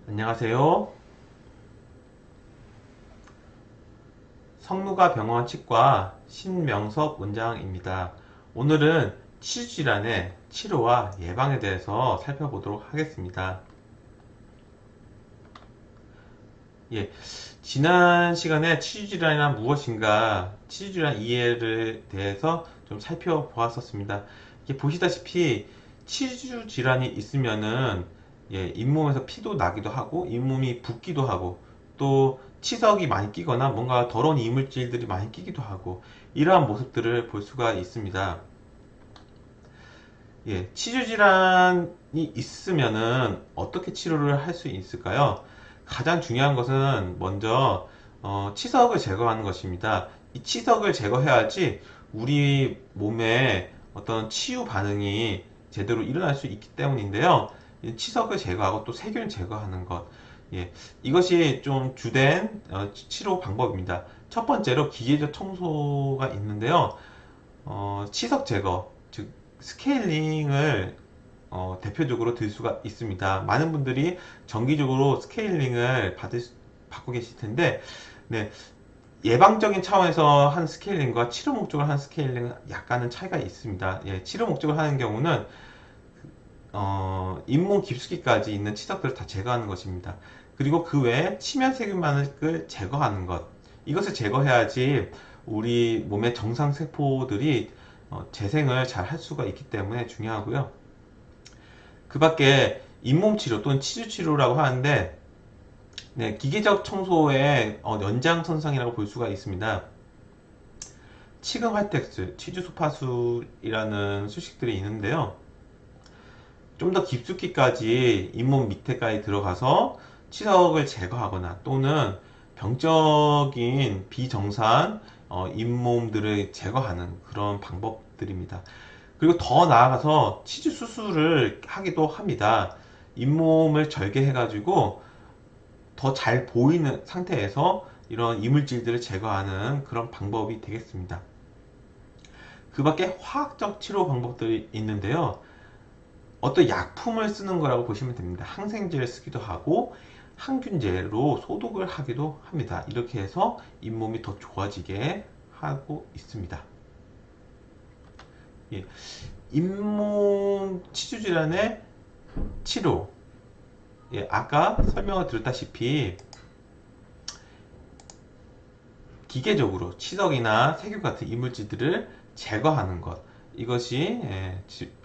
안녕하세요. 성누가병원 치과 신명섭 원장입니다. 오늘은 치주질환의 치료와 예방에 대해서 살펴보도록 하겠습니다. 예, 지난 시간에 치주질환이란 무엇인가, 치주질환 이해를 대해서 좀 살펴보았었습니다. 이게 보시다시피 치주질환이 있으면은 잇몸에서 피도 나기도 하고 잇몸이 붓기도 하고 또 치석이 많이 끼거나 뭔가 더러운 이물질들이 많이 끼기도 하고 이러한 모습들을 볼 수가 있습니다. 치주 질환이 있으면은 어떻게 치료를 할 수 있을까요? 가장 중요한 것은 먼저 치석을 제거하는 것입니다. 이 치석을 제거해야지 우리 몸에 어떤 치유 반응이 제대로 일어날 수 있기 때문인데요. 이 치석을 제거하고 또 세균을 제거하는 것, 이것이 좀 주된 치료 방법입니다. 첫 번째로 기계적 청소가 있는데요. 치석 제거, 즉 스케일링을 대표적으로 들 수가 있습니다. 많은 분들이 정기적으로 스케일링을 받고 계실 텐데, 네, 예방적인 차원에서 한 스케일링과 치료 목적으로 한 스케일링은 약간은 차이가 있습니다. 치료 목적으로 하는 경우는 잇몸 깊숙이까지 있는 치석들을 다 제거하는 것입니다. 그리고 그 외에 치면 세균만을 제거하는 것, 이것을 제거해야지 우리 몸의 정상 세포들이 재생을 잘 할 수가 있기 때문에 중요하고요. 그 밖에 잇몸 치료 또는 치주 치료라고 하는데, 기계적 청소의 연장선상이라고 볼 수가 있습니다. 치근 활텍스, 치주 소파술이라는 수식들이 있는데요. 좀 더 깊숙이까지 잇몸 밑에까지 들어가서 치석을 제거하거나 또는 병적인 비정상 잇몸들을 제거하는 그런 방법들입니다. 그리고 더 나아가서 치주 수술을 하기도 합니다. 잇몸을 절개해가지고 더 잘 보이는 상태에서 이런 이물질들을 제거하는 그런 방법이 되겠습니다. 그 밖에 화학적 치료 방법들이 있는데요. 어떤 약품을 쓰는 거라고 보시면 됩니다. 항생제를 쓰기도 하고 항균제로 소독을 하기도 합니다. 이렇게 해서 잇몸이 더 좋아지게 하고 있습니다. 잇몸 치주 질환의 치료, 아까 설명을 드렸다시피 기계적으로 치석이나 세균 같은 이물질들을 제거하는 것, 이것이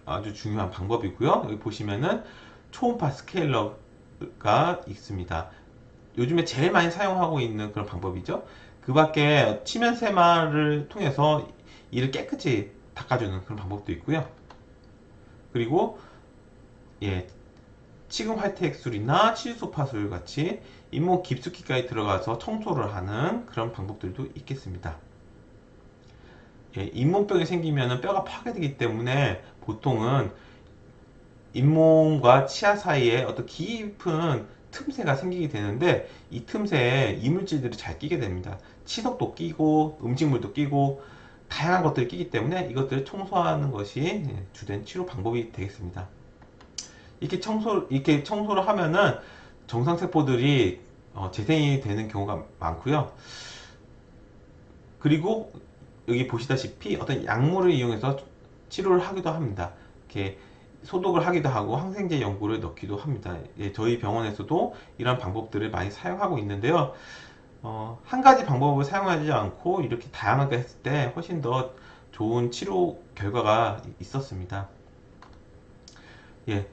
아주 중요한 방법이고요. 여기 보시면은 초음파 스케일러가 있습니다. 요즘에 제일 많이 사용하고 있는 그런 방법이죠. 그 밖에 치면 세마를 통해서 이를 깨끗이 닦아주는 그런 방법도 있고요. 그리고 예, 치금 활태액술이나 치주소파술 같이 잇몸 깊숙이까지 들어가서 청소를 하는 그런 방법들도 있겠습니다. 잇몸병이 생기면 뼈가 파괴되기 때문에 보통은 잇몸과 치아 사이에 어떤 깊은 틈새가 생기게 되는데 이 틈새에 이물질들이 잘 끼게 됩니다. 치석도 끼고 음식물도 끼고 다양한 것들이 끼기 때문에 이것들을 청소하는 것이 주된 치료 방법이 되겠습니다. 이렇게 청소를 하면은 정상세포들이 재생이 되는 경우가 많고요. 그리고 여기 보시다시피 어떤 약물을 이용해서 치료를 하기도 합니다. 이렇게 소독을 하기도 하고 항생제 연고를 넣기도 합니다. 저희 병원에서도 이런 방법들을 많이 사용하고 있는데요. 한 가지 방법을 사용하지 않고 이렇게 다양하게 했을 때 훨씬 더 좋은 치료 결과가 있었습니다. 예,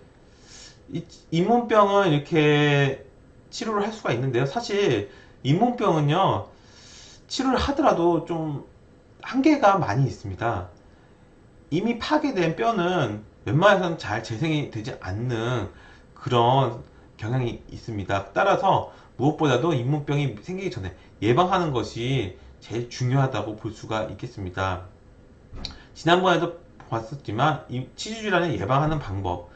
잇몸병은 이렇게 치료를 할 수가 있는데요. 사실 잇몸병은요, 치료를 하더라도 좀 한계가 많이 있습니다. 이미 파괴된 뼈는 웬만해서는 잘 재생이 되지 않는 그런 경향이 있습니다. 따라서 무엇보다도 잇몸병이 생기기 전에 예방하는 것이 제일 중요하다고 볼 수가 있겠습니다. 지난번에도 봤었지만 이 치주질환을 예방하는 방법,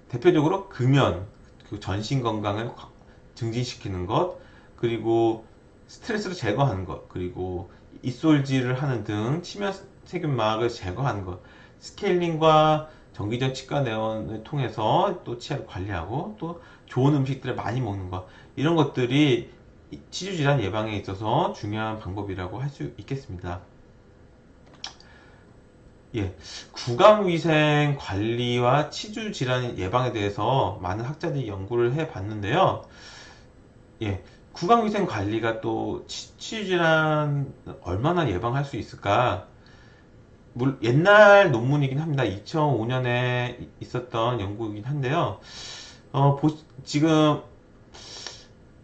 대표적으로 금연, 그 전신 건강을 증진시키는 것, 그리고 스트레스를 제거하는 것, 그리고 입솔질을 하는 등 치면 세균막을 제거하는 것, 스케일링과 정기적 치과 내원을 통해서 또 치아를 관리하고 또 좋은 음식들을 많이 먹는 것, 이런 것들이 치주 질환 예방에 있어서 중요한 방법이라고 할 수 있겠습니다. 예, 구강위생 관리와 치주 질환 예방에 대해서 많은 학자들이 연구를 해 봤는데요. 예, 구강위생 관리가 또 치주 질환 얼마나 예방할 수 있을까? 옛날 논문이긴 합니다. 2005년에 있었던 연구이긴 한데요. 지금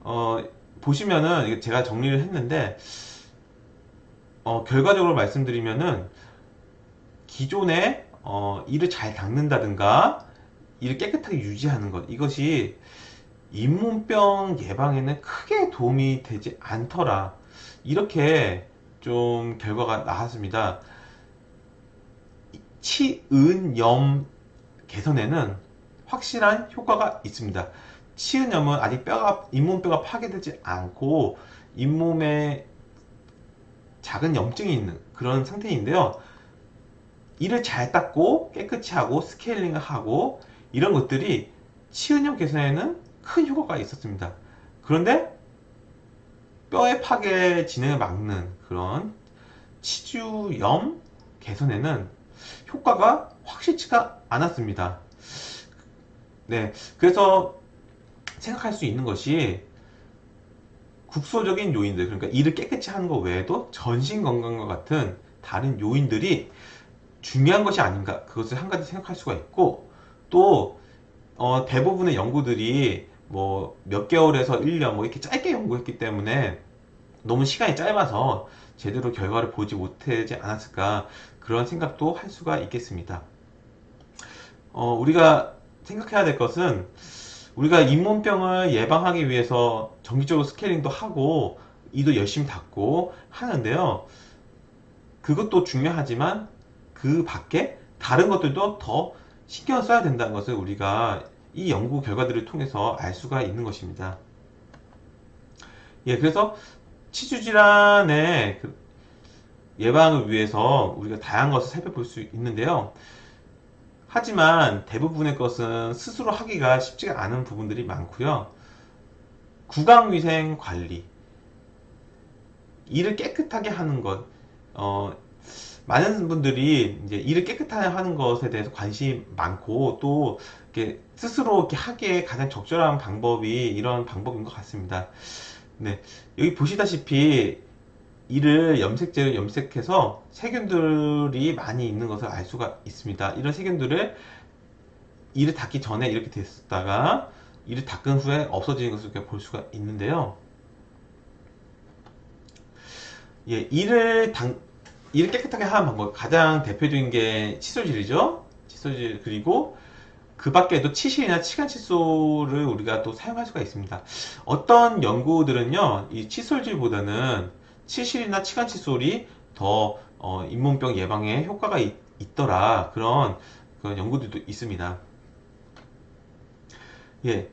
어, 보시면은 이게 제가 정리를 했는데 결과적으로 말씀드리면은 기존에 이를 잘 닦는다든가 이를 깨끗하게 유지하는 것, 이것이 잇몸병 예방에는 크게 도움이 되지 않더라, 이렇게 좀 결과가 나왔습니다. 치은염 개선에는 확실한 효과가 있습니다. 치은염은 아직 잇몸뼈가 파괴되지 않고 잇몸에 작은 염증이 있는 그런 상태인데요. 이를 잘 닦고 깨끗이 하고 스케일링을 하고 이런 것들이 치은염 개선에는 큰 효과가 있었습니다. 그런데 뼈의 파괴 진행을 막는 그런 치주염 개선에는 효과가 확실치가 않았습니다. 네, 그래서 생각할 수 있는 것이 국소적인 요인들, 그러니까 이를 깨끗이 하는 것 외에도 전신 건강과 같은 다른 요인들이 중요한 것이 아닌가, 그것을 한 가지 생각할 수가 있고, 또 대부분의 연구들이 뭐 몇 개월에서 1년 뭐 이렇게 짧게 연구했기 때문에 너무 시간이 짧아서 제대로 결과를 보지 못하지 않았을까, 그런 생각도 할 수가 있겠습니다. 우리가 생각해야 될 것은, 우리가 잇몸병을 예방하기 위해서 정기적으로 스케일링도 하고 이도 열심히 닦고 하는데요. 그것도 중요하지만 그 밖에 다른 것들도 더 신경 써야 된다는 것을 우리가 이 연구 결과들을 통해서 알 수가 있는 것입니다. 예, 그래서 치주 질환의 예방을 위해서 우리가 다양한 것을 살펴볼 수 있는데요. 하지만 대부분의 것은 스스로 하기가 쉽지가 않은 부분들이 많고요. 구강위생 관리, 이를 깨끗하게 하는 것, 많은 분들이 이제 이를 깨끗하게 하는 것에 대해서 관심이 많고, 또 이렇게 스스로 이렇게 하기에 가장 적절한 방법이 이런 방법인 것 같습니다. 네, 여기 보시다시피 이를 염색제를 염색해서 세균들이 많이 있는 것을 알 수가 있습니다. 이런 세균들을 이를 닦기 전에 이렇게 됐다가 이를 닦은 후에 없어지는 것을 볼 수가 있는데요. 예, 이를 깨끗하게 하는 방법, 가장 대표적인 게 칫솔질이죠. 칫솔질, 그리고 그 밖에도 치실이나 치간칫솔을 우리가 또 사용할 수가 있습니다. 어떤 연구들은요, 이 칫솔질보다는 치실이나 치간칫솔이 더 잇몸병 예방에 효과가 있더라, 그런 연구들도 있습니다. 예,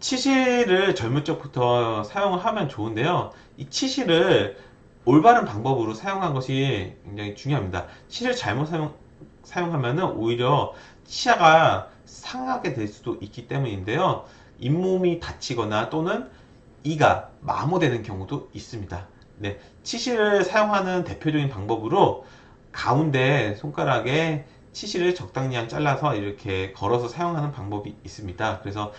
치실을 젊은 적부터 사용을 하면 좋은데요. 이 치실을 올바른 방법으로 사용한 것이 굉장히 중요합니다. 치실을 잘못 사용하면 오히려 치아가 상하게 될 수도 있기 때문인데요. 잇몸이 다치거나 또는 이가 마모되는 경우도 있습니다. 네, 치실을 사용하는 대표적인 방법으로 가운데 손가락에 치실을 적당량 잘라서 이렇게 걸어서 사용하는 방법이 있습니다. 그래서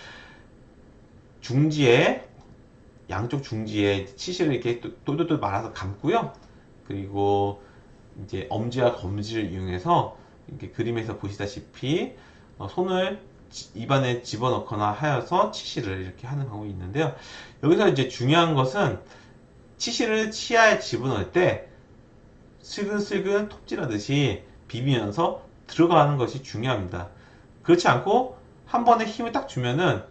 중지에, 양쪽 중지에 치실을 이렇게 똘똘똘 말아서 감고요. 그리고 이제 엄지와 검지를 이용해서 이렇게 그림에서 보시다시피 손을 입안에 집어넣거나 하여서 치실을 이렇게 하는 방법이 있는데요. 여기서 이제 중요한 것은 치실을 치아에 집어넣을 때 슬근슬근 톱질하듯이 비비면서 들어가는 것이 중요합니다. 그렇지 않고 한 번에 힘을 딱 주면은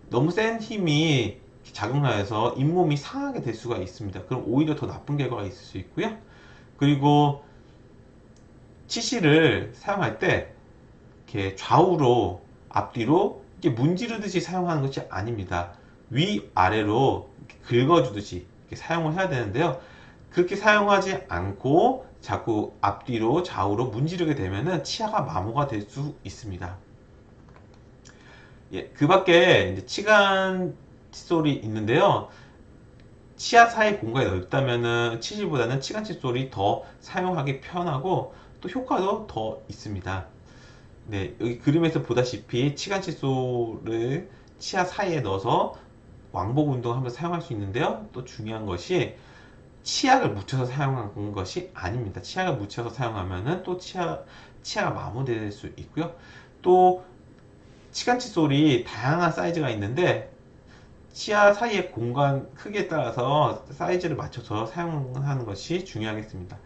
너무 센 힘이 작용하여서 잇몸이 상하게 될 수가 있습니다. 그럼 오히려 더 나쁜 결과가 있을 수 있고요. 그리고 치실을 사용할 때 이렇게 좌우로, 앞뒤로 이렇게 문지르듯이 사용하는 것이 아닙니다. 위아래로 긁어주듯이 이렇게 사용을 해야 되는데요. 그렇게 사용하지 않고 자꾸 앞뒤로 좌우로 문지르게 되면은 치아가 마모가 될 수 있습니다. 예, 그 밖에 이제 치간 칫솔이 있는데요. 치아 사이 공간이 넓다면은 치실보다는 치간 칫솔이 더 사용하기 편하고 또 효과도 더 있습니다. 네, 여기 그림에서 보다시피 치간 칫솔을 치아 사이에 넣어서 왕복 운동하면서 사용할 수 있는데요. 또 중요한 것이 치약을 묻혀서 사용하는 것이 아닙니다. 치약을 묻혀서 사용하면은 또 치아가 마모될 수 있고요. 또 치간 칫솔이 다양한 사이즈가 있는데 치아 사이의 공간 크기에 따라서 사이즈를 맞춰서 사용하는 것이 중요하겠습니다.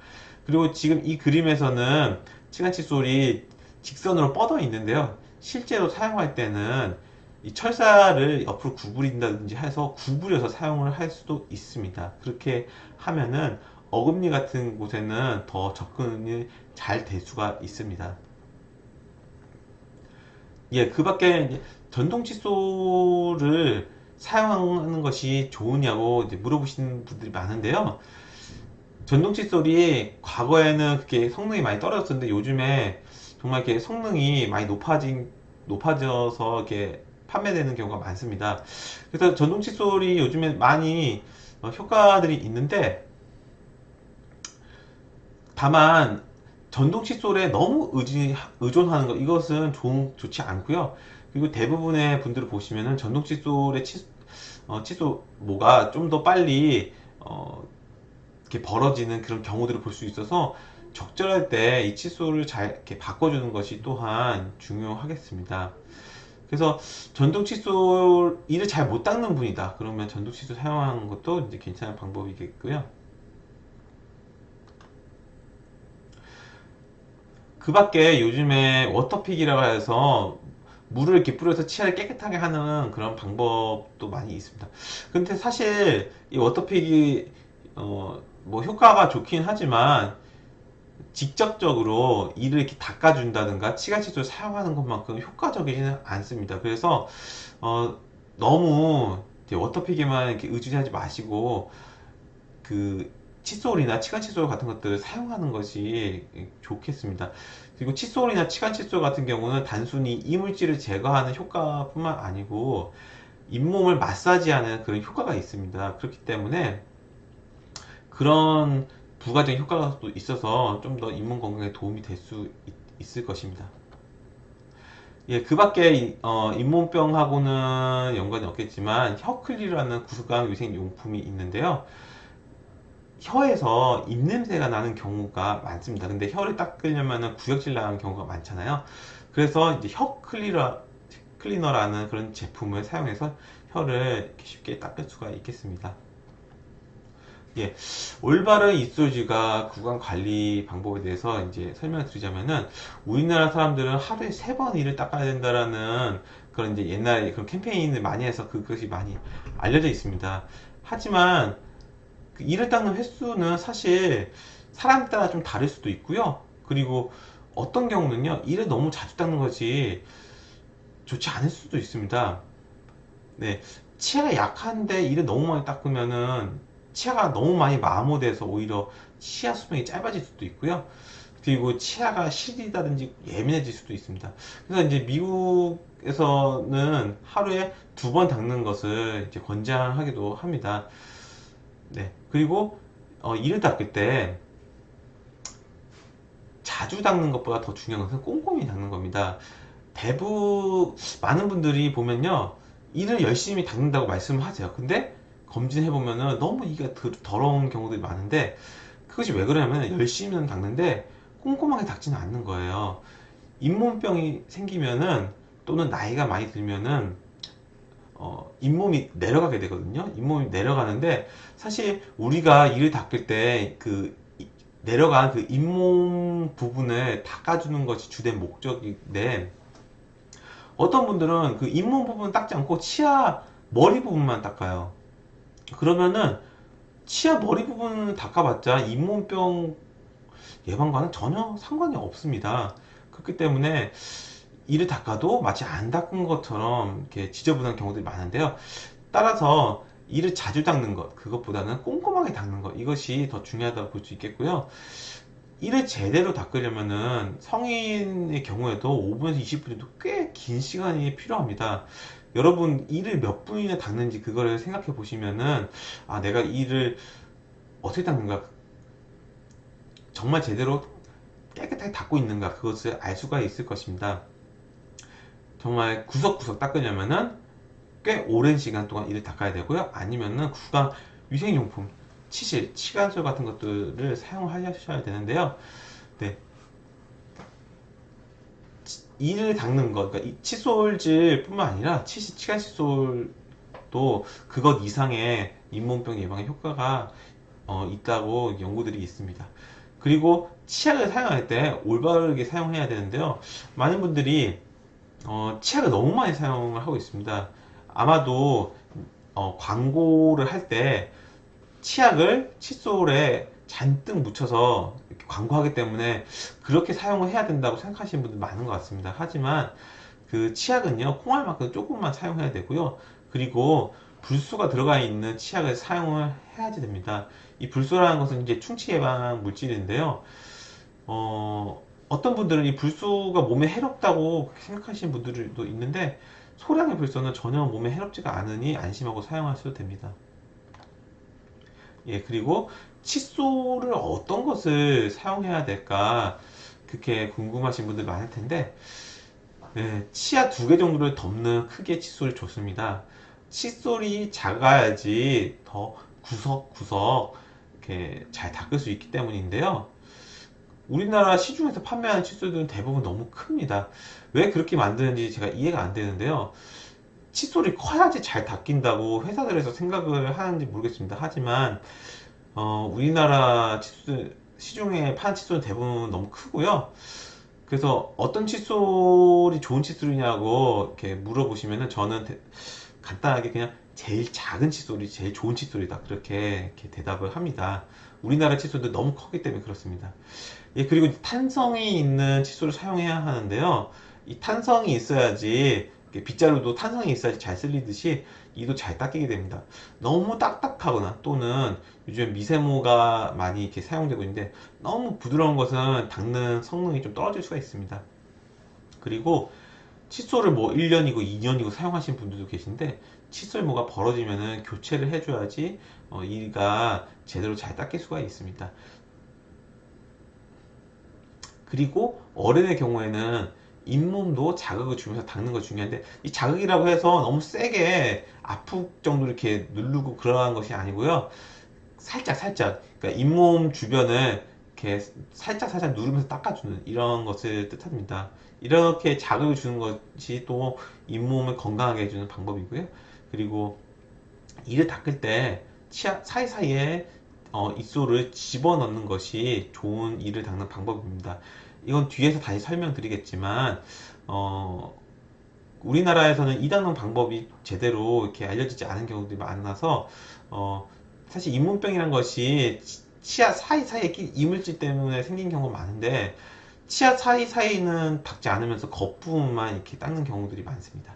그리고 지금 이 그림에서는 치간 칫솔이 직선으로 뻗어 있는데요. 실제로 사용할 때는 이 철사를 옆으로 구부린다든지 해서 구부려서 사용을 할 수도 있습니다. 그렇게 하면은 어금니 같은 곳에는 더 접근이 잘 될 수가 있습니다. 예, 그 밖에 전동 칫솔을 사용하는 것이 좋으냐고 이제 물어보시는 분들이 많은데요. 전동 칫솔이 과거에는 그렇게 성능이 많이 떨어졌었는데 요즘에 정말 이렇게 성능이 많이 높아져서 이렇게 판매되는 경우가 많습니다. 그래서 전동 칫솔이 요즘에 많이 효과들이 있는데 다만 전동 칫솔에 너무 의존하는 것 이것은 좋지 않고요. 그리고 대부분의 분들을 보시면은 전동 칫솔의 칫솔 모가 좀 더 빨리 이렇게 벌어지는 그런 경우들을 볼 수 있어서 적절할 때 이 칫솔을 잘 이렇게 바꿔주는 것이 또한 중요하겠습니다. 그래서 전동 칫솔 이를 잘 못 닦는 분이다. 그러면 전동 칫솔 사용하는 것도 이제 괜찮은 방법이겠고요. 그 밖에 요즘에 워터픽이라고 해서 물을 이렇게 뿌려서 치아를 깨끗하게 하는 그런 방법도 많이 있습니다. 근데 사실 이 워터픽이 뭐 효과가 좋긴 하지만 직접적으로 이를 이렇게 닦아준다든가 치간칫솔 사용하는 것만큼 효과적이지는 않습니다. 그래서 어, 너무 이제 워터픽에만 이렇게 의존하지 마시고 그 칫솔이나 치간 칫솔 같은 것들을 사용하는 것이 좋겠습니다. 그리고 칫솔이나 치간 칫솔 같은 경우는 단순히 이물질을 제거하는 효과뿐만 아니고 잇몸을 마사지하는 그런 효과가 있습니다. 그렇기 때문에 그런 부가적인 효과가 또 있어서 좀 더 잇몸 건강에 도움이 될 수 있을 것입니다. 예, 그 밖에 잇몸병하고는 연관이 없겠지만 혀클리라는 구강 위생 용품이 있는데요. 혀에서 입냄새가 나는 경우가 많습니다. 근데 혀를 닦으려면 구역질 나는 경우가 많잖아요. 그래서 이제 클리너라는 그런 제품을 사용해서 혀를 이렇게 쉽게 닦을 수가 있겠습니다. 예, 올바른 입술질과 구강 관리 방법에 대해서 이제 설명을 드리자면은 우리나라 사람들은 하루에 3번 이를 닦아야 된다라는 그런 이제 옛날에 그런 캠페인을 많이 해서 그것이 많이 알려져 있습니다. 하지만 그 이를 닦는 횟수는 사실 사람 따라 좀 다를 수도 있고요. 그리고 어떤 경우는요, 이를 너무 자주 닦는 것이 좋지 않을 수도 있습니다. 네, 치아가 약한데 이를 너무 많이 닦으면은 치아가 너무 많이 마모돼서 오히려 치아 수명이 짧아질 수도 있고요. 그리고 치아가 시리다든지 예민해질 수도 있습니다. 그래서 이제 미국에서는 하루에 2번 닦는 것을 이제 권장하기도 합니다. 네, 그리고 이를 닦을 때 자주 닦는 것보다 더 중요한 것은 꼼꼼히 닦는 겁니다. 많은 분들이 보면요, 이를 열심히 닦는다고 말씀을 하세요. 근데 검진해 보면은 너무 이가 더러운 경우들이 많은데 그것이 왜 그러냐면 열심히는 닦는데 꼼꼼하게 닦지는 않는 거예요. 잇몸병이 생기면은 또는 나이가 많이 들면은 잇몸이 내려가게 되거든요. 잇몸이 내려가는데 사실 우리가 이를 닦을 때 그 내려간 그 잇몸 부분을 닦아주는 것이 주된 목적인데 어떤 분들은 그 잇몸 부분 닦지 않고 치아 머리 부분만 닦아요. 그러면은 치아 머리 부분을 닦아봤자 잇몸병 예방과는 전혀 상관이 없습니다. 그렇기 때문에 이를 닦아도 마치 안 닦은 것처럼 이렇게 지저분한 경우들이 많은데요. 따라서 이를 자주 닦는 것, 그것보다는 꼼꼼하게 닦는 것, 이것이 더 중요하다고 볼 수 있겠고요. 이를 제대로 닦으려면은 성인의 경우에도 5분에서 20분도 꽤 긴 시간이 필요합니다. 여러분 이를 몇 분이나 닦는지 그거를 생각해 보시면은 아 내가 이를 어떻게 닦는가 정말 제대로 깨끗하게 닦고 있는가 그것을 알 수가 있을 것입니다. 정말 구석구석 닦으려면은 꽤 오랜 시간 동안 이를 닦아야 되고요. 아니면은 구강 위생용품, 치실, 치간술 같은 것들을 사용하셔야 되는데요. 네, 이를 닦는 것, 그러니까 이 칫솔질 뿐만 아니라 치간 칫솔도 그것 이상의 잇몸병 예방에 효과가 있다고 연구들이 있습니다. 그리고 치약을 사용할 때 올바르게 사용해야 되는데요. 많은 분들이 치약을 너무 많이 사용을 하고 있습니다. 아마도 광고를 할 때 치약을 칫솔에 잔뜩 묻혀서 이렇게 광고하기 때문에 그렇게 사용을 해야 된다고 생각하시는 분들 많은 것 같습니다. 하지만 그 치약은요, 콩알만큼 조금만 사용해야 되고요. 그리고 불소가 들어가 있는 치약을 사용을 해야지 됩니다. 이 불소라는 것은 이제 충치 예방 물질인데요. 어떤 분들은 이 불소가 몸에 해롭다고 생각하시는 분들도 있는데 소량의 불소는 전혀 몸에 해롭지가 않으니 안심하고 사용하셔도 됩니다. 예, 그리고 칫솔을 어떤 것을 사용해야 될까 그렇게 궁금하신 분들 많을 텐데 예, 치아 2개 정도를 덮는 크기의 칫솔이 좋습니다. 칫솔이 작아야지 더 구석구석 이렇게 잘 닦을 수 있기 때문인데요. 우리나라 시중에서 판매하는 칫솔들은 대부분 너무 큽니다. 왜 그렇게 만드는지 제가 이해가 안 되는데요. 칫솔이 커야지 잘 닦인다고 회사들에서 생각을 하는지 모르겠습니다. 하지만 우리나라 칫솔 시중에 파는 칫솔은 대부분 너무 크고요. 그래서 어떤 칫솔이 좋은 칫솔이냐고 이렇게 물어보시면은 저는 간단하게 그냥 제일 작은 칫솔이 제일 좋은 칫솔이다 그렇게 이렇게 대답을 합니다. 우리나라 칫솔도 너무 크기 때문에 그렇습니다. 예, 그리고 탄성이 있는 칫솔을 사용해야 하는데요. 이 탄성이 있어야지 빗자루도 탄성이 있어야지 잘 쓸리듯이 이도 잘 닦이게 됩니다. 너무 딱딱하거나 또는 요즘 미세모가 많이 이렇게 사용되고 있는데 너무 부드러운 것은 닦는 성능이 좀 떨어질 수가 있습니다. 그리고 칫솔을 뭐 1년이고 2년이고 사용하시는 분들도 계신데 칫솔모가 벌어지면은 교체를 해줘야지 이가 제대로 잘 닦일 수가 있습니다. 그리고 어른의 경우에는 잇몸도 자극을 주면서 닦는 거 중요한데 이 자극이라고 해서 너무 세게 아플 정도로 이렇게 누르고 그러한 것이 아니고요. 살짝 살짝 그러니까 잇몸 주변을 이렇게 살짝 살짝 누르면서 닦아주는 이런 것을 뜻합니다. 이렇게 자극을 주는 것이 또 잇몸을 건강하게 해주는 방법이고요. 그리고 이를 닦을 때 치아 사이사이에 입술을 집어넣는 것이 좋은 이를 닦는 방법입니다. 이건 뒤에서 다시 설명드리겠지만 어, 우리나라에서는 이 닦는 방법이 제대로 이렇게 알려지지 않은 경우들이 많아서 사실 잇몸병이란 것이 치아 사이사이에 낀 이물질 때문에 생긴 경우가 많은데 치아 사이사이는 닦지 않으면서 겉부분만 이렇게 닦는 경우들이 많습니다.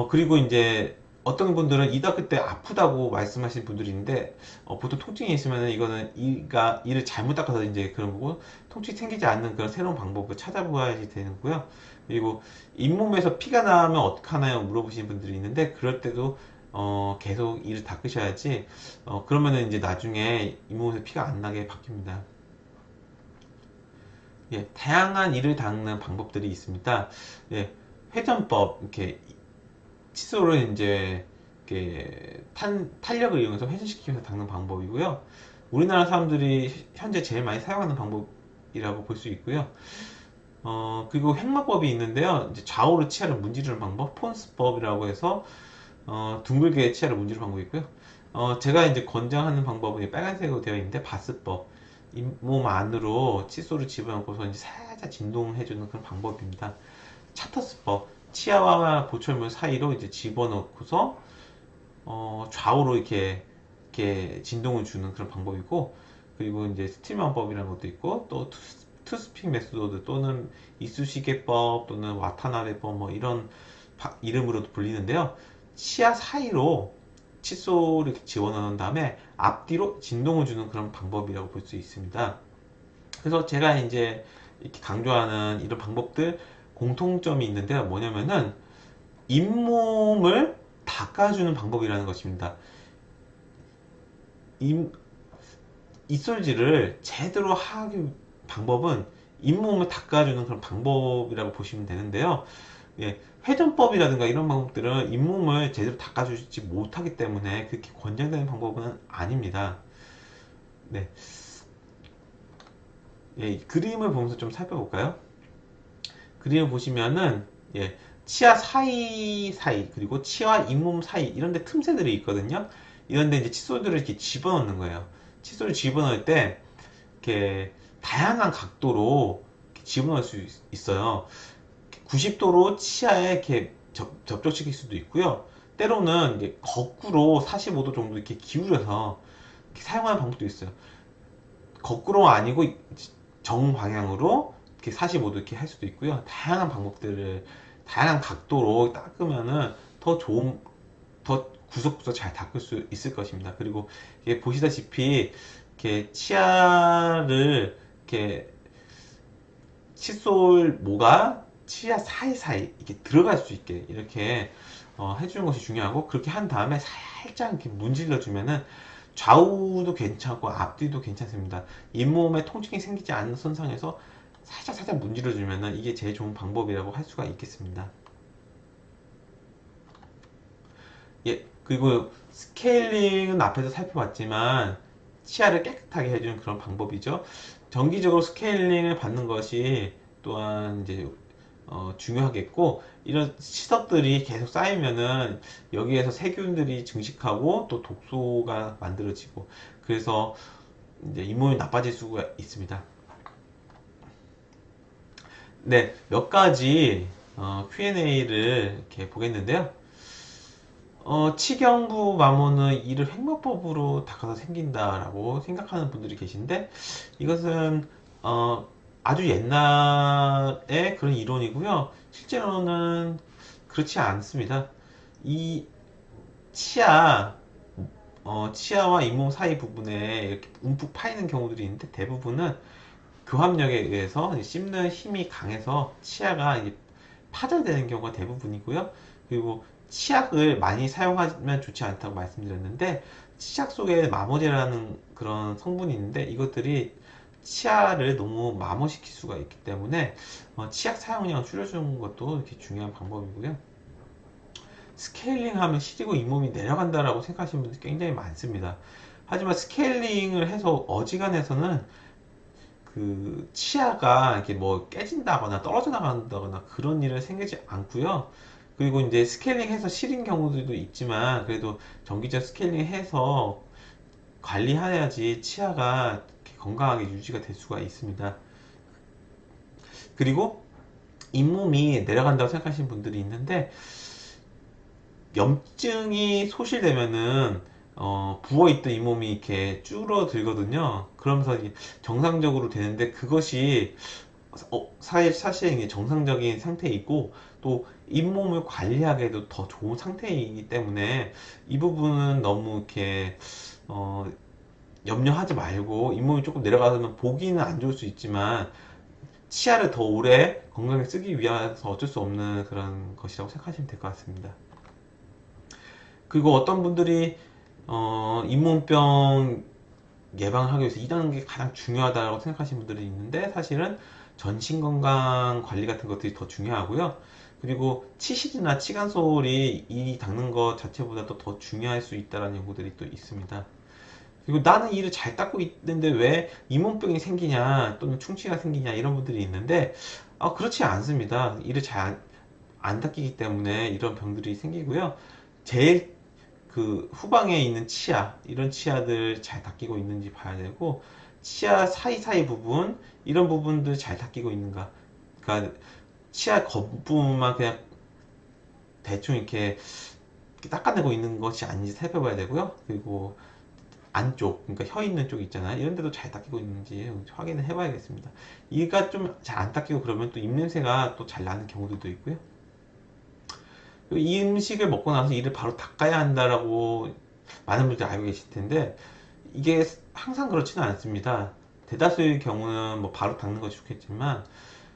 그리고 이제 어떤 분들은 이 닦을 때 아프다고 말씀하시는 분들이 있는데, 보통 통증이 있으면 이거는 이를 잘못 닦아서 이제 그런 거고, 통증이 생기지 않는 그런 새로운 방법을 찾아봐야지 되는고요. 그리고 잇몸에서 피가 나면 어떡하나요? 물어보시는 분들이 있는데, 그럴 때도, 계속 이를 닦으셔야지, 그러면은 이제 나중에 잇몸에서 피가 안 나게 바뀝니다. 예, 다양한 이를 닦는 방법들이 있습니다. 예, 회전법, 이렇게 칫솔을 이제 이렇게 탄력을 이용해서 회전시키면서 닦는 방법이고요. 우리나라 사람들이 현재 제일 많이 사용하는 방법이라고 볼 수 있고요. 그리고 횡마법이 있는데요. 이제 좌우로 치아를 문지르는 방법, 폰스법이라고 해서 둥글게 치아를 문지르는 방법이 있고요. 제가 이제 권장하는 방법은 빨간색으로 되어 있는데 바스법, 잇몸 안으로 칫솔을 집어넣고서 이제 살짝 진동해주는 그런 방법입니다. 차터스법, 치아와 보철물 사이로 이제 집어넣고서 좌우로 이렇게 진동을 주는 그런 방법이고, 그리고 이제 스틸만법이라는 것도 있고, 또 투스픽 메소드 또는 이쑤시개법 또는 와타나베법 뭐 이런 이름으로도 불리는데요. 치아 사이로 칫솔을 이렇게 집어넣은 다음에 앞뒤로 진동을 주는 그런 방법이라고 볼 수 있습니다. 그래서 제가 이제 이렇게 강조하는 이런 방법들 공통점이 있는데요. 뭐냐면은 잇몸을 닦아주는 방법이라는 것입니다. 잇, 입술질을 제대로 하기 방법은 잇몸을 닦아주는 그런 방법이라고 보시면 되는데요. 예, 회전법이라든가 이런 방법들은 잇몸을 제대로 닦아주지 못하기 때문에 그렇게 권장되는 방법은 아닙니다. 네, 예, 그림을 보면서 좀 살펴볼까요? 그림을 보시면은 예, 치아 사이사이 그리고 치아 잇몸 사이 이런 데 틈새들이 있거든요. 이런 데 이제 칫솔들을 이렇게 집어넣는 거예요. 칫솔을 집어넣을 때 이렇게 다양한 각도로 이렇게 집어넣을 수 있어요. 90도로 치아에 이렇게 접촉시킬 수도 있고요. 때로는 이제 거꾸로 45도 정도 이렇게 기울여서 이렇게 사용하는 방법도 있어요. 거꾸로 아니고 정방향으로 이렇게 45도 이렇게 할 수도 있고요. 다양한 방법들을 다양한 각도로 닦으면은 더 좋은 더 구석구석 잘 닦을 수 있을 것입니다. 그리고 이게 보시다시피 이렇게 치아를 이렇게 칫솔 모가 치아 사이사이 이렇게 들어갈 수 있게 이렇게 해주는 것이 중요하고 그렇게 한 다음에 살짝 이렇게 문질러 주면은 좌우도 괜찮고 앞뒤도 괜찮습니다. 잇몸에 통증이 생기지 않는 선상에서 살짝 문질러 주면은 이게 제일 좋은 방법이라고 할 수가 있겠습니다. 예, 그리고 스케일링은 앞에서 살펴봤지만 치아를 깨끗하게 해주는 그런 방법이죠. 정기적으로 스케일링을 받는 것이 또한 이제 중요하겠고 이런 치석들이 계속 쌓이면은 여기에서 세균들이 증식하고 또 독소가 만들어지고 그래서 이제 잇몸이 나빠질 수가 있습니다. 네, 몇 가지 Q&A를 이렇게 보겠는데요. 치경부 마모는 이를 횡머법으로 닦아서 생긴다라고 생각하는 분들이 계신데 이것은 어, 아주 옛날의 그런 이론이고요. 실제로는 그렇지 않습니다. 이 치아, 치아와 잇몸 사이 부분에 이렇게 움푹 파이는 경우들이 있는데 대부분은 교합력에 의해서 씹는 힘이 강해서 치아가 이제 파절되는 경우가 대부분이고요. 그리고 치약을 많이 사용하면 좋지 않다고 말씀드렸는데 치약 속에 마모제라는 그런 성분이 있는데 이것들이 치아를 너무 마모시킬 수가 있기 때문에 치약 사용량을 줄여주는 것도 이렇게 중요한 방법이고요. 스케일링 하면 시리고 잇몸이 내려간다라고 생각하시는 분들이 굉장히 많습니다. 하지만 스케일링을 해서 어지간해서는 그 치아가 이렇게 뭐 깨진다거나 떨어져 나간다거나 그런 일은 생기지 않고요. 그리고 이제 스케일링 해서 시린 경우들도 있지만 그래도 정기적 스케일링 해서 관리해야지 치아가 이렇게 건강하게 유지가 될 수가 있습니다. 그리고 잇몸이 내려간다고 생각하시는 분들이 있는데 염증이 소실되면은 부어있던 잇몸이 이렇게 줄어들거든요. 그러면서 이게 정상적으로 되는데 그것이 사실 이게 정상적인 상태이고 또 잇몸을 관리하기에도 더 좋은 상태이기 때문에 이 부분은 너무 이렇게 어, 염려하지 말고 잇몸이 조금 내려가면 보기는 안 좋을 수 있지만 치아를 더 오래 건강하게 쓰기 위해서 어쩔 수 없는 그런 것이라고 생각하시면 될 것 같습니다. 그리고 어떤 분들이 잇몸병 예방을 하기 위해서 이런 게 가장 중요하다고 생각하시는 분들이 있는데 사실은 전신 건강 관리 같은 것들이 더 중요하고요. 그리고 치실이나 치간솔이 이 닦는 것 자체보다도 더 중요할 수 있다는 연구들이 또 있습니다. 그리고 나는 이를 잘 닦고 있는데 왜 잇몸병이 생기냐 또는 충치가 생기냐 이런 분들이 있는데 그렇지 않습니다. 이를 잘 안 닦이기 때문에 이런 병들이 생기고요. 제일 그 후방에 있는 치아 이런 치아들 잘 닦이고 있는지 봐야 되고 치아 사이사이 부분 이런 부분들 잘 닦이고 있는가 그러니까 치아 겉부분만 그냥 대충 이렇게 닦아내고 있는 것이 아닌지 살펴봐야 되고요. 그리고 안쪽 그러니까 혀 있는 쪽 있잖아요. 이런 데도 잘 닦이고 있는지 확인을 해봐야겠습니다. 이가 좀 잘 안 닦이고 그러면 또 입냄새가 또 잘 나는 경우들도 있고요. 이 음식을 먹고 나서 이를 바로 닦아야 한다라고 많은 분들이 알고 계실 텐데 이게 항상 그렇지는 않습니다. 대다수의 경우는 뭐 바로 닦는 것이 좋겠지만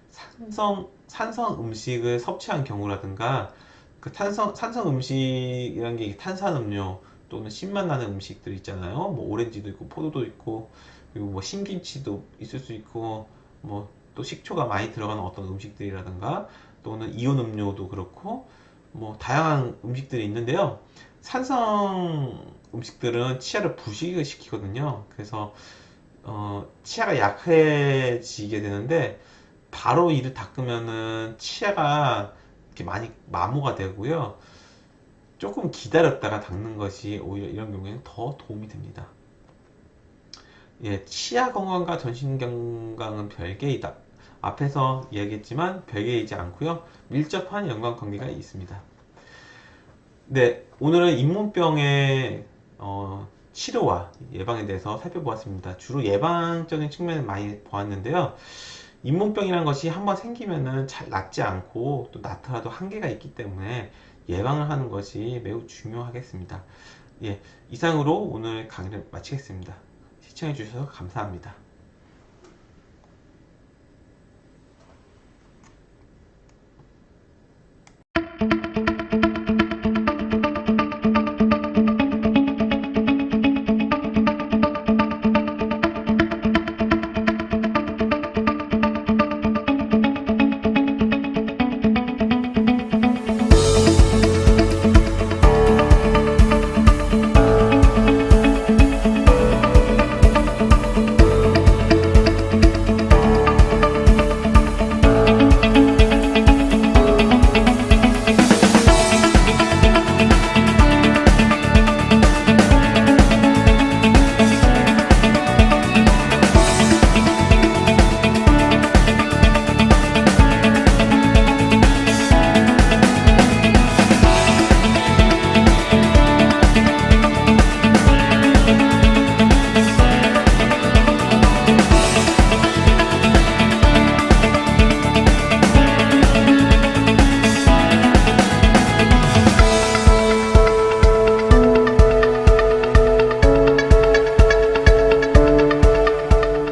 산성 음식을 섭취한 경우라든가 그 산성 음식이라는 게 탄산음료 또는 신맛 나는 음식들 있잖아요. 뭐 오렌지도 있고 포도도 있고 그리고 뭐 신김치도 있을 수 있고 뭐 또 식초가 많이 들어가는 어떤 음식들이라든가 또는 이온 음료도 그렇고 뭐 다양한 음식들이 있는데요. 산성 음식들은 치아를 부식을 시키거든요. 그래서 치아가 약해지게 되는데 바로 이를 닦으면은 치아가 이렇게 많이 마모가 되고요. 조금 기다렸다가 닦는 것이 오히려 이런 경우에는 더 도움이 됩니다. 예, 치아 건강과 전신 건강은 별개이다. 앞에서 이야기했지만 별개이지 않고요. 밀접한 연관관계가 있습니다. 네, 오늘은 잇몸병의 치료와 예방에 대해서 살펴보았습니다. 주로 예방적인 측면을 많이 보았는데요. 잇몸병이라는 것이 한번 생기면은 잘 낫지 않고 또 낫더라도 한계가 있기 때문에 예방을 하는 것이 매우 중요하겠습니다. 예, 이상으로 오늘 강의를 마치겠습니다. 시청해 주셔서 감사합니다.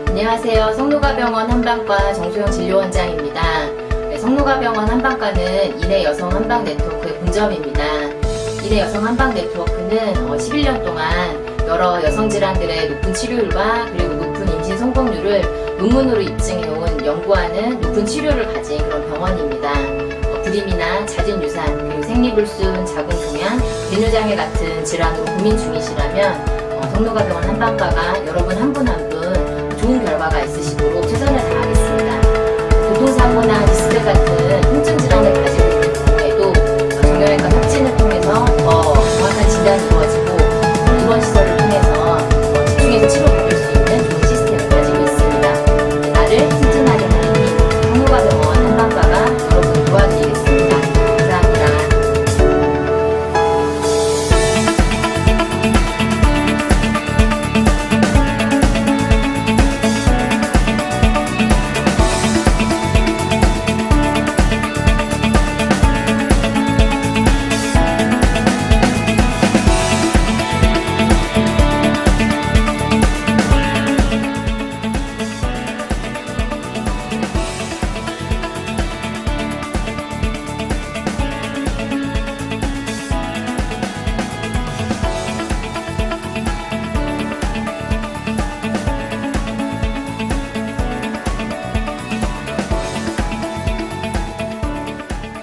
안녕하세요. 성노가병원 한방과 정소영 진료원장입니다. 네, 성노가병원 한방과는 이내 여성 한방 네트워크의 본점입니다. 이내 여성 한방 네트워크는 11년 동안 여러 여성 질환들의 높은 치료율과 그리고 높은 임신 성공률을 논문으로 입증해온 연구하는 높은 치료를 가진 그런 병원입니다. 불임이나 잦은 유산, 그리고 생리불순, 자궁종양, 비뇨장애 같은 질환으로 고민 중이시라면 성노가병원 한방과가 여러분 한 분 한 분 좋은 결과가 있으시도록 최선을 다하겠습니다. 교통사고나 디스크 같은 통증 질환을 가지고 있는 경우에도 정형외과 협진을 통해서 더 정확한 진단이 이루어지고 입원 시설을 통해서 집중해서 치료받을 수 있는 좋은 시스템을 가지고 있습니다. 나를 튼튼하게 하는 힘, 성노가병원 한방과가 여러분 도와드리겠습니다. 감사합니다.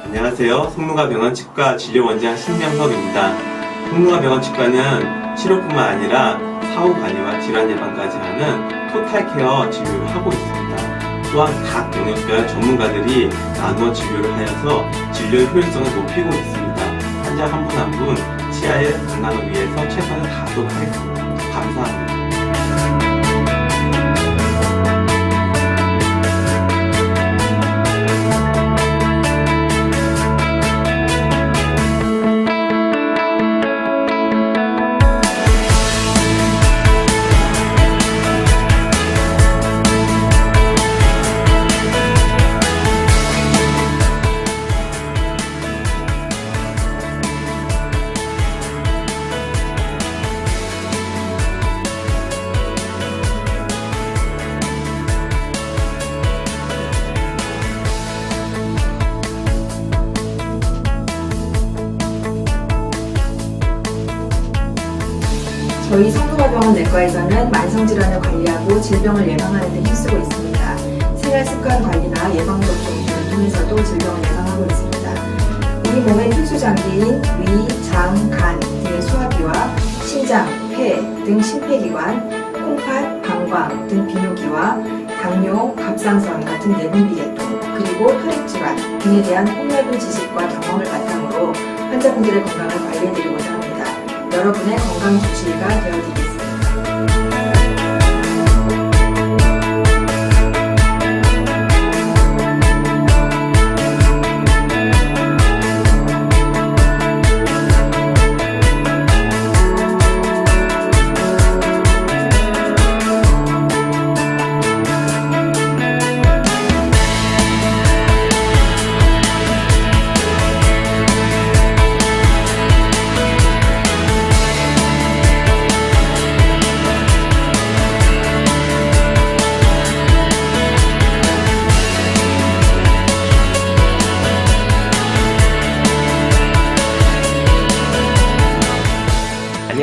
안녕하세요. 성노가병원 치과 진료원장 신명석입니다. 성노가병원 치과는 치료뿐만 아니라 사후 관리와 질환 예방까지 하는 토탈 케어 진료를 하고 있습니다. 또한 각 영역별 전문가들이 나누어 진료를 하여서 진료의 효율성을 높이고 있습니다. 환자 한 분 한 분 치아의 건강을 위해서 최선을 다하도록 하겠습니다. 감사합니다. 저희 성노가병원 내과에서는 만성질환을 관리하고 질병을 예방하는 데 힘쓰고 있습니다. 생활습관 관리나 예방접종 등을 통해서도 질병을 예방하고 있습니다. 우리 몸의 필수장기인 위, 장, 간 등의 소화기와 심장, 폐 등 심폐기관, 콩팥, 방광 등 비뇨기와 당뇨, 갑상선 같은 내분비계통, 그리고 혈액질환 등에 대한 폭넓은 지식과 경험을 바탕으로 환자분들의 건강을 관리해드리고자 합니다. 여러분의 건강 주치의가 되어드리겠습니다.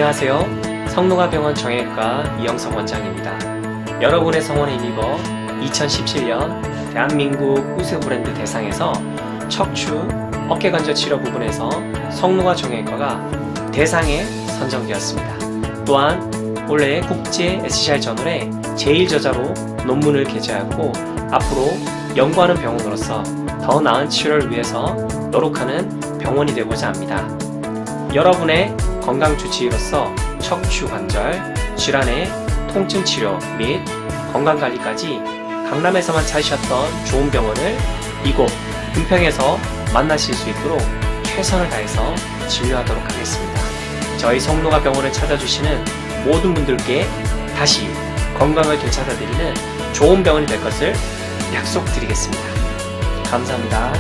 안녕하세요. 성노가병원 정형외과 이영석 원장입니다. 여러분의 성원에 힘입어 2017년 대한민국 우수 브랜드 대상에서 척추, 어깨관절 치료 부분에서 성노가 정형외과가 대상에 선정되었습니다. 또한 올해 국제 SCI 저널에 제1저자로 논문을 게재하고 앞으로 연구하는 병원으로서 더 나은 치료를 위해서 노력하는 병원이 되고자 합니다. 여러분의 건강 주치의로서 척추 관절 질환의 통증 치료 및 건강 관리까지 강남에서만 찾으셨던 좋은 병원을 이곳 은평에서 만나실 수 있도록 최선을 다해서 진료하도록 하겠습니다. 저희 성노가 병원을 찾아주시는 모든 분들께 다시 건강을 되찾아드리는 좋은 병원이 될 것을 약속드리겠습니다. 감사합니다.